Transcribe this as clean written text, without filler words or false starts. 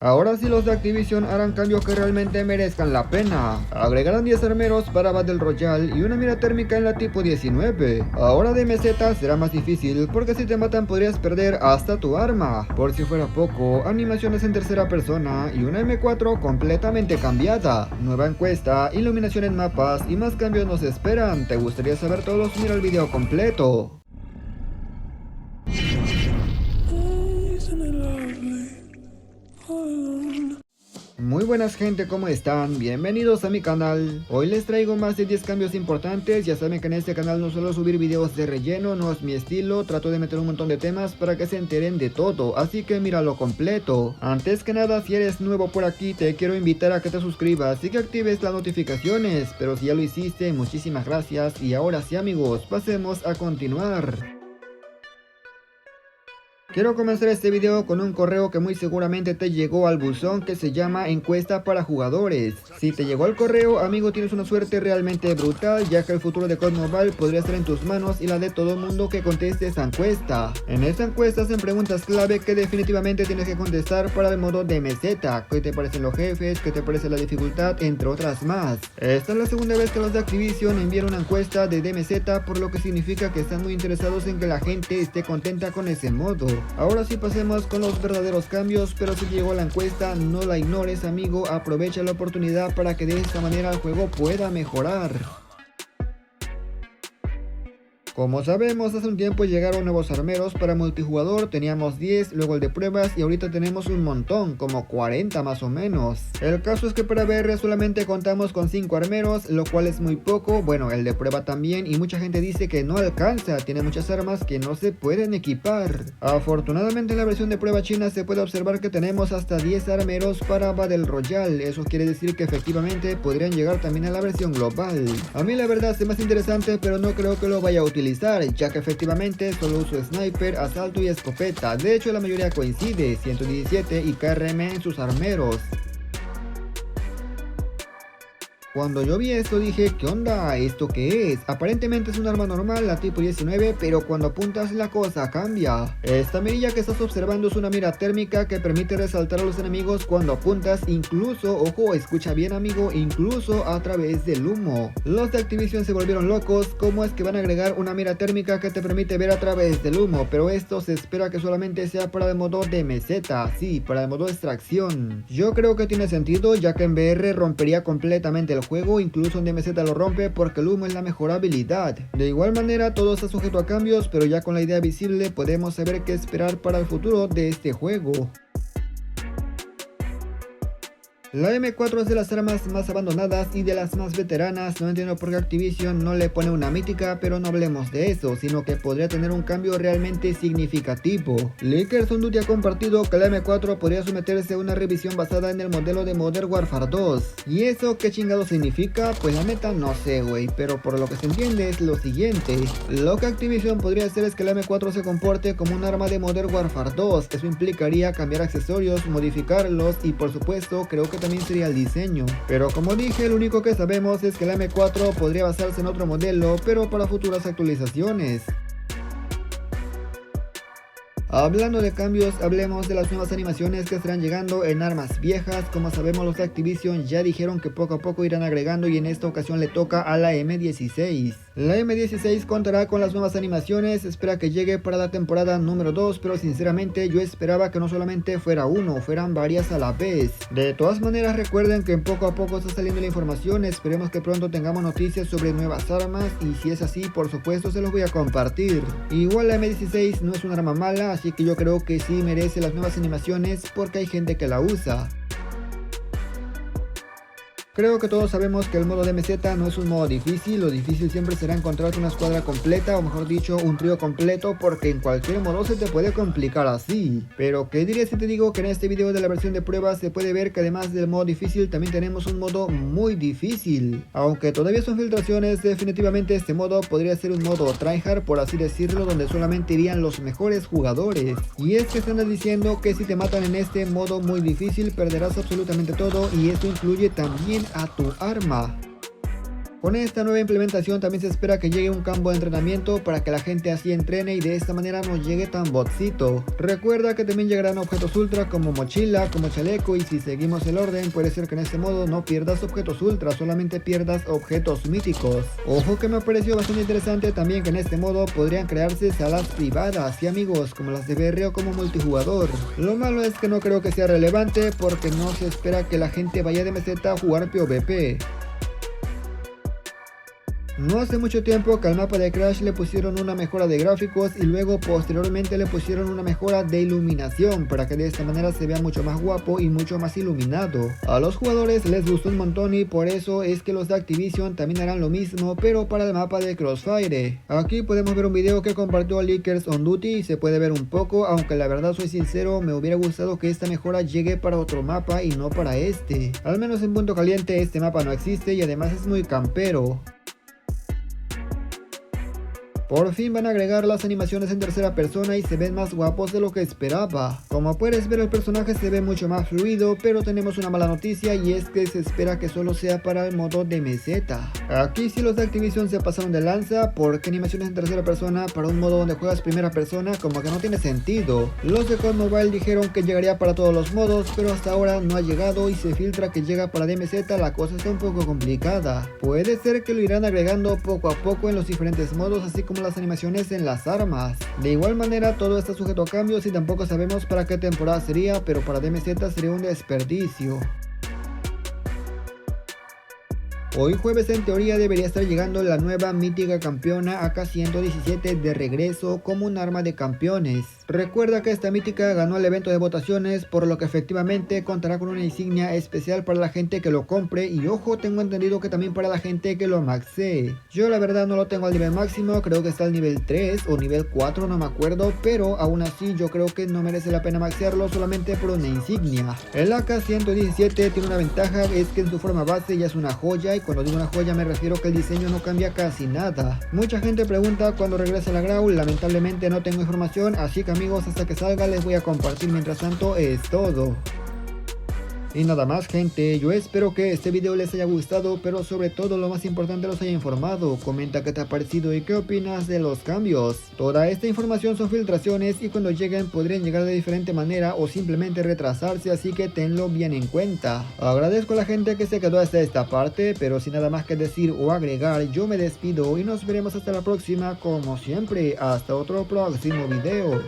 Ahora sí los de Activision harán cambios que realmente merezcan la pena. Agregarán 10 armeros para Battle Royale y una mira térmica en la tipo 19. Ahora de meseta será más difícil porque si te matan podrías perder hasta tu arma. Por si fuera poco, animaciones en tercera persona y una M4 completamente cambiada. Nueva encuesta, iluminación en mapas y más cambios nos esperan. ¿Te gustaría saber todos? Mira el video completo. Muy buenas gente, ¿cómo están? Bienvenidos a mi canal. Hoy les traigo más de 10 cambios importantes. Ya saben que en este canal no suelo subir videos de relleno, no es mi estilo. Trato de meter un montón de temas para que se enteren de todo, así que míralo completo. Antes que nada, si eres nuevo por aquí, te quiero invitar a que te suscribas y que actives las notificaciones. Pero si ya lo hiciste, muchísimas gracias. Y ahora sí amigos, pasemos a continuar. Quiero comenzar este video con un correo que muy seguramente te llegó al buzón que se llama encuesta para jugadores. Si te llegó el correo, amigo, tienes una suerte realmente brutal, ya que el futuro de COD Mobile podría estar en tus manos y la de todo mundo que conteste esa encuesta. En esta encuesta hacen preguntas clave que definitivamente tienes que contestar para el modo de meseta. ¿Qué te parecen los jefes? ¿Qué te parece la dificultad? Entre otras más. Esta es la segunda vez que los de Activision envían una encuesta de DMZ, por lo que significa que están muy interesados en que la gente esté contenta con ese modo. Ahora sí pasemos con los verdaderos cambios, pero si llegó la encuesta no la ignores amigo, aprovecha la oportunidad para que de esta manera el juego pueda mejorar. Como sabemos, hace un tiempo llegaron nuevos armeros para multijugador, teníamos 10, luego el de pruebas y ahorita tenemos un montón, como 40 más o menos. El caso es que para BR solamente contamos con 5 armeros, lo cual es muy poco, bueno, el de prueba también, y mucha gente dice que no alcanza, tiene muchas armas que no se pueden equipar. Afortunadamente en la versión de prueba china se puede observar que tenemos hasta 10 armeros para Battle Royale, eso quiere decir que efectivamente podrían llegar también a la versión global. A mí la verdad es más interesante, pero no creo que lo vaya a utilizar, ya que efectivamente solo uso sniper, asalto y escopeta. De hecho la mayoría coincide, 117 y KRM en sus armeros. Cuando yo vi esto dije, ¿qué onda? ¿Esto qué es? Aparentemente es un arma normal, la tipo 19, pero cuando apuntas la cosa cambia. Esta mirilla que estás observando es una mira térmica que permite resaltar a los enemigos cuando apuntas, incluso, ojo, escucha bien amigo, incluso a través del humo. Los de Activision se volvieron locos, ¿cómo es que van a agregar una mira térmica que te permite ver a través del humo? Pero esto se espera que solamente sea para el modo de meseta, sí, para el modo extracción. Yo creo que tiene sentido, ya que en VR rompería completamente el juego, incluso en DMZ lo rompe porque el humo es la mejor habilidad. De igual manera todo está sujeto a cambios, pero ya con la idea visible podemos saber qué esperar para el futuro de este juego. La M4 es de las armas más abandonadas y de las más veteranas, no entiendo por qué Activision no le pone una mítica, pero no hablemos de eso, sino que podría tener un cambio realmente significativo. Leakers on Duty ha compartido que la M4 podría someterse a una revisión basada en el modelo de Modern Warfare 2. ¿Y eso qué chingado significa? Pues la neta no sé güey, pero por lo que se entiende es lo siguiente. Lo que Activision podría hacer es que la M4 se comporte como un arma de Modern Warfare 2, eso implicaría cambiar accesorios, modificarlos y por supuesto creo que también sería el diseño. Pero como dije, lo único que sabemos es que la M4 podría basarse en otro modelo, pero para futuras actualizaciones. Hablando de cambios, hablemos de las nuevas animaciones que estarán llegando en armas viejas. Como sabemos, los de Activision ya dijeron que poco a poco irán agregando y en esta ocasión le toca a la M16. La M16 contará con las nuevas animaciones, espera que llegue para la temporada número 2, pero sinceramente yo esperaba que no solamente fuera uno, fueran varias a la vez. De todas maneras recuerden que poco a poco está saliendo la información, esperemos que pronto tengamos noticias sobre nuevas armas y si es así por supuesto se los voy a compartir. Igual la M16 no es un arma mala, así que yo creo que sí merece las nuevas animaciones porque hay gente que la usa. Creo que todos sabemos que el modo DMZ no es un modo difícil, lo difícil siempre será encontrar una escuadra completa o mejor dicho un trío completo porque en cualquier modo se te puede complicar así. Pero ¿qué dirías si te digo que en este video de la versión de prueba se puede ver que además del modo difícil también tenemos un modo muy difícil? Aunque todavía son filtraciones, definitivamente este modo podría ser un modo tryhard por así decirlo, donde solamente irían los mejores jugadores. Y es que están diciendo que si te matan en este modo muy difícil perderás absolutamente todo y esto incluye también a tu arma. Con esta nueva implementación también se espera que llegue un campo de entrenamiento para que la gente así entrene y de esta manera no llegue tan botcito. Recuerda que también llegarán objetos ultra como mochila, como chaleco, y si seguimos el orden puede ser que en este modo no pierdas objetos ultra, solamente pierdas objetos míticos. Ojo que me pareció bastante interesante también que en este modo podrían crearse salas privadas y amigos como las de BR o como multijugador. Lo malo es que no creo que sea relevante porque no se espera que la gente vaya de meseta a jugar PvP. No hace mucho tiempo que al mapa de Crash le pusieron una mejora de gráficos y luego posteriormente le pusieron una mejora de iluminación para que de esta manera se vea mucho más guapo y mucho más iluminado. A los jugadores les gustó un montón y por eso es que los de Activision también harán lo mismo pero para el mapa de Crossfire. Aquí podemos ver un video que compartió Leakers on Duty y se puede ver un poco, aunque la verdad soy sincero, me hubiera gustado que esta mejora llegue para otro mapa y no para este. Al menos en Punto Caliente este mapa no existe y además es muy campero. Por fin van a agregar las animaciones en tercera persona y se ven más guapos de lo que esperaba. Como puedes ver el personaje se ve mucho más fluido, pero tenemos una mala noticia y es que se espera que solo sea para el modo de meseta. Aquí sí los de Activision se pasaron de lanza porque animaciones en tercera persona para un modo donde juegas primera persona como que no tiene sentido. Los de COD Mobile dijeron que llegaría para todos los modos, pero hasta ahora no ha llegado y se filtra que llega para DMZ, la cosa está un poco complicada. Puede ser que lo irán agregando poco a poco en los diferentes modos así como las animaciones en las armas. De igual manera todo está sujeto a cambios y tampoco sabemos para qué temporada sería, pero para DMZ sería un desperdicio. Hoy jueves en teoría debería estar llegando la nueva mítica campeona AK-117 de regreso como un arma de campeones. Recuerda que esta mítica ganó el evento de votaciones, por lo que efectivamente contará con una insignia especial para la gente que lo compre y ojo, tengo entendido que también para la gente que lo maxee. Yo la verdad no lo tengo al nivel máximo, creo que está al nivel 3 o nivel 4, no me acuerdo, pero aún así yo creo que no merece la pena maxearlo solamente por una insignia. El AK-117 tiene una ventaja, es que en su forma base ya es una joya y cuando digo una joya me refiero que el diseño no cambia casi nada. Mucha gente pregunta cuándo regresa la Grawl, lamentablemente no tengo información, así que amigos, hasta que salga les voy a compartir. Mientras tanto es todo. Y nada más gente, yo espero que este video les haya gustado, pero sobre todo lo más importante los haya informado. Comenta qué te ha parecido y qué opinas de los cambios. Toda esta información son filtraciones y cuando lleguen podrían llegar de diferente manera o simplemente retrasarse, así que tenlo bien en cuenta. Agradezco a la gente que se quedó hasta esta parte, pero sin nada más que decir o agregar, yo me despido y nos veremos hasta la próxima como siempre. Hasta otro próximo video.